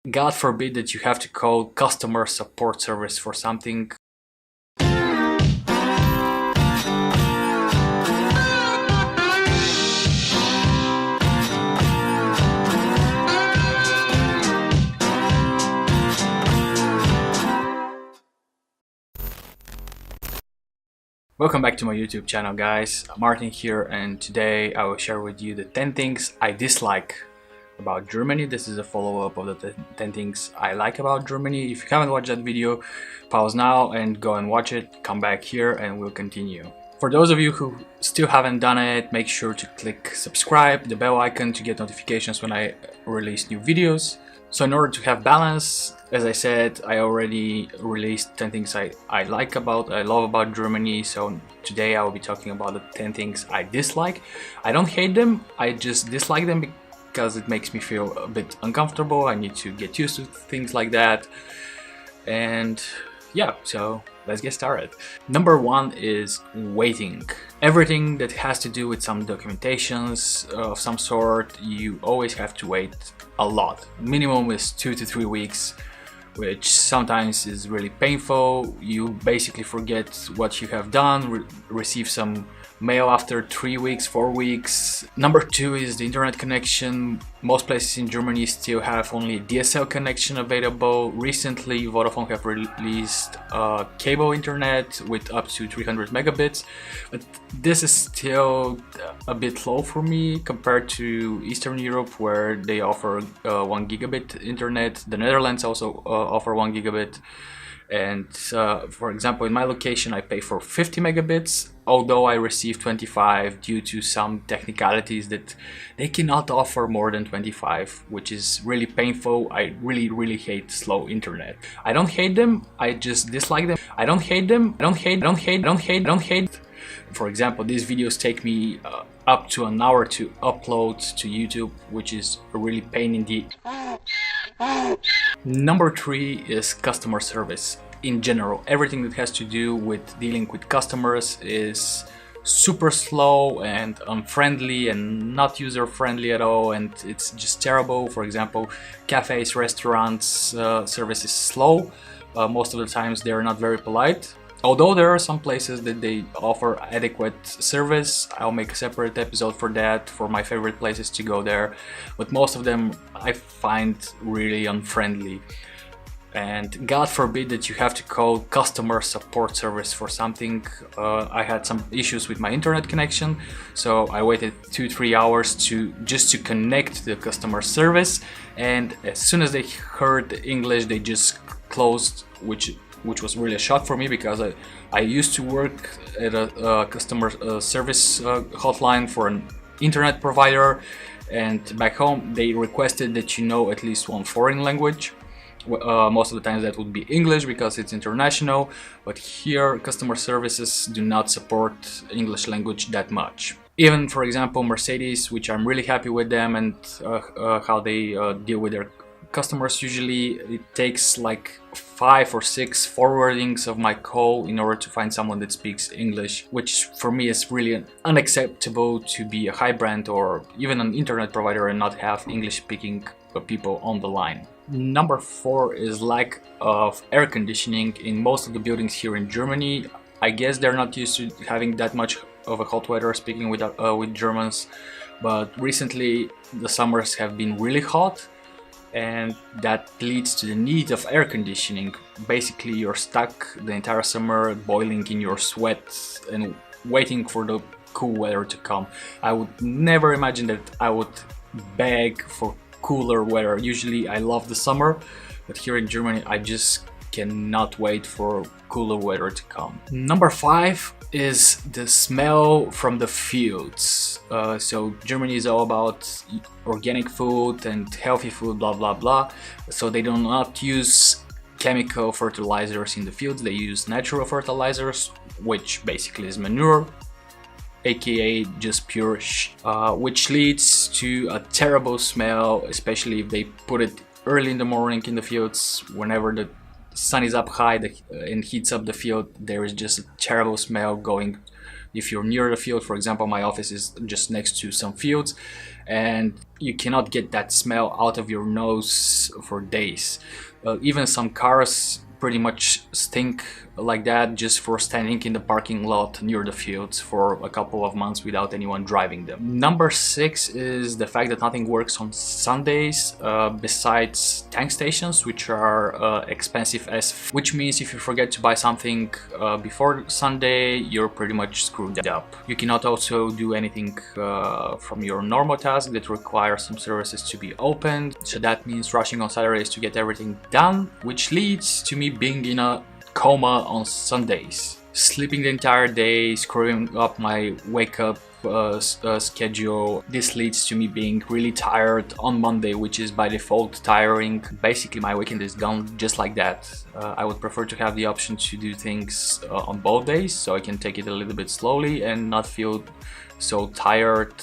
God forbid that you have to call customer support service for something. Welcome back to my YouTube channel, guys. Martin here, and today I will share with you the 10 things I dislike about Germany. This is a follow-up of the 10 things I like about Germany. If you haven't watched that video, pause now and go and watch it. Come back here and we'll continue. For those of you who still haven't done it, make sure to click subscribe, the bell icon, to get notifications when I release new videos. So in order to have balance, as I said, I already released 10 things I love about Germany. So today I will be talking about the 10 things I dislike. I don't hate them, I just dislike them because it makes me feel a bit uncomfortable. I need to get used to things like that. And yeah, so let's get started. Number one is waiting. Everything that has to do with some documentations of some sort, you always have to wait a lot. Minimum is 2 to 3 weeks, which sometimes is really painful. You basically forget what you have done, receive some mail after 3 weeks, 4 weeks. Number two is the internet connection. Most places in Germany still have only a DSL connection available. Recently, Vodafone have released cable internet with up to 300 megabits, but this is still a bit low for me compared to Eastern Europe, where they offer 1 gigabit internet. The Netherlands also offer 1 gigabit. And for example, in my location I pay for 50 megabits, although I receive 25 due to some technicalities that they cannot offer more than 25, which is really painful. I really hate slow internet. I don't hate them, I just dislike them. I don't hate them, I don't hate. For example, these videos take me up to an hour to upload to YouTube, which is a really pain in the... Number three is customer service. In general, everything that has to do with dealing with customers is super slow and unfriendly and not user-friendly at all, and it's just terrible. For example, cafes, restaurants, service is slow. Most of the times they're not very polite. Although there are some places that they offer adequate service. I'll make a separate episode for that, for my favorite places to go there. But most of them I find really unfriendly. And God forbid that you have to call customer support service for something. I had some issues with my internet connection, so I waited 2-3 hours just to connect the customer service. And as soon as they heard English, they just closed, which was really a shock for me, because I used to work at a customer service hotline for an internet provider, and back home they requested that you know at least one foreign language. Most of the times that would be English because it's international, but here customer services do not support English language that much. Even, for example, Mercedes, which I'm really happy with them and how they deal with their customers. Usually it takes like 5 or 6 forwardings of my call in order to find someone that speaks English, which for me is really unacceptable to be a high brand or even an internet provider and not have English speaking people on the line. Number 4 is lack of air conditioning in most of the buildings here in Germany. I guess they're not used to having that much of a hot weather, speaking with Germans, but recently the summers have been really hot, and that leads to the need of air conditioning. Basically, you're stuck the entire summer boiling in your sweat and waiting for the cool weather to come. I would never imagine that I would beg for cooler weather. Usually I love the summer, but here in Germany I just cannot wait for cooler weather to come. Number 5 is the smell from the fields. So Germany is all about organic food and healthy food, blah blah blah. So they do not use chemical fertilizers in the fields. They use natural fertilizers, which basically is manure, aka just pure which leads to a terrible smell, especially if they put it early in the morning in the fields. Whenever the sun is up high and heats up the field, there is just a terrible smell going. If you're near the field, for example, my office is just next to some fields, and you cannot get that smell out of your nose for days. Even some cars pretty much stink like that just for standing in the parking lot near the fields for a couple of months without anyone driving them. Number 6 is the fact that nothing works on Sundays besides tank stations, which are expensive which means if you forget to buy something before Sunday, you're pretty much screwed up. You cannot also do anything from your normal task that requires some services to be opened, so that means rushing on Saturdays to get everything done, which leads to me being in a coma on Sundays, sleeping the entire day, screwing up my wake up schedule. This leads to me being really tired on Monday, which is by default tiring. Basically my weekend is gone just like that. I would prefer to have the option to do things on both days, so I can take it a little bit slowly and not feel so tired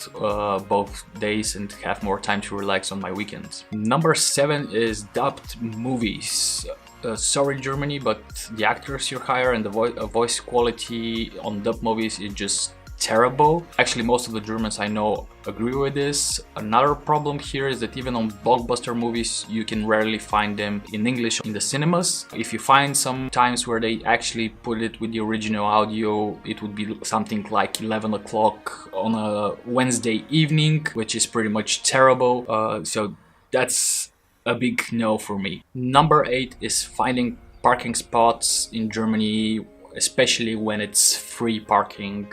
both days and have more time to relax on my weekends. Number 7 is dubbed movies. Sorry Germany, but the actors you hire and the voice quality on dub movies is just terrible. Actually, most of the Germans I know agree with this. Another problem here is that even on blockbuster movies you can rarely find them in English in the cinemas. If you find some times where they actually put it with the original audio, it would be something like 11 o'clock on a Wednesday evening, which is pretty much terrible. So that's a big no for me. Number 8 is finding parking spots in Germany, especially when it's free parking.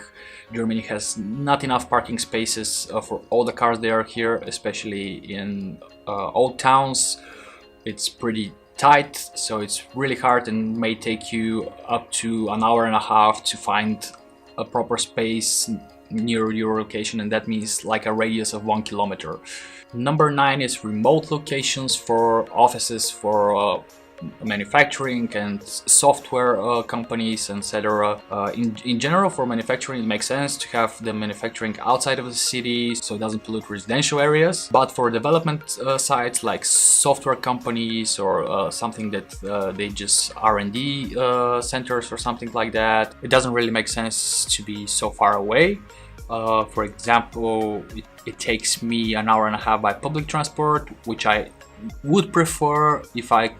Germany has not enough parking spaces for all the cars that are here, especially in old towns. It's pretty tight, so it's really hard and may take you up to an hour and a half to find a proper space near your location, and that means like a radius of 1 kilometer. Number 9 is remote locations for offices, for manufacturing and software companies, etc. In general, for manufacturing it makes sense to have the manufacturing outside of the city so it doesn't pollute residential areas, but for development sites like software companies or something that they just R&D centers or something like that, it doesn't really make sense to be so far away. For example, it takes me an hour and a half by public transport, which I would prefer if I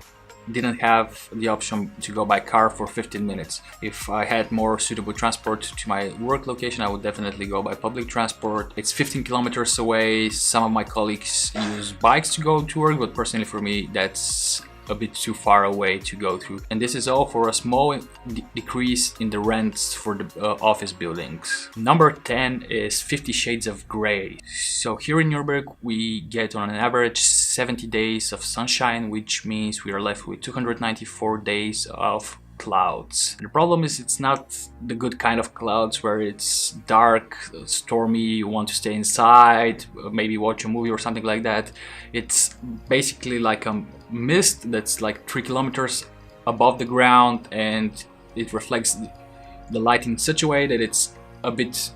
didn't have the option to go by car for 15 minutes. If I had more suitable transport to my work location, I would definitely go by public transport. It's 15 kilometers away. Some of my colleagues use bikes to go to work, but personally for me that's a bit too far away to go through. And this is all for a small decrease in the rents for the office buildings. Number 10 is 50 Shades of Grey. So here in Nuremberg we get on an average 70 days of sunshine, which means we are left with 294 days of clouds. The problem is it's not the good kind of clouds where it's dark, stormy, you want to stay inside, maybe watch a movie or something like that. It's basically like a mist that's like 3 kilometers above the ground, and it reflects the light in such a way that it's a bit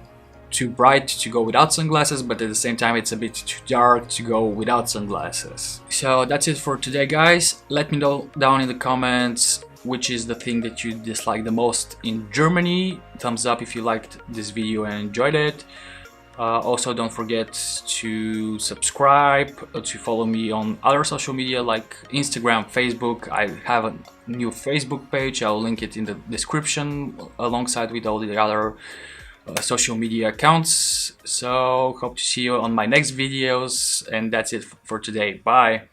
too bright to go without sunglasses, but at the same time it's a bit too dark to go without sunglasses. So that's it for today, guys. Let me know down in the comments which is the thing that you dislike the most in Germany. Thumbs up if you liked this video and enjoyed it. Also, don't forget to subscribe, to follow me on other social media like Instagram, Facebook. I have a new Facebook page. I'll link it in the description alongside with all the other social media accounts. So hope to see you on my next videos, and that's it for today. Bye.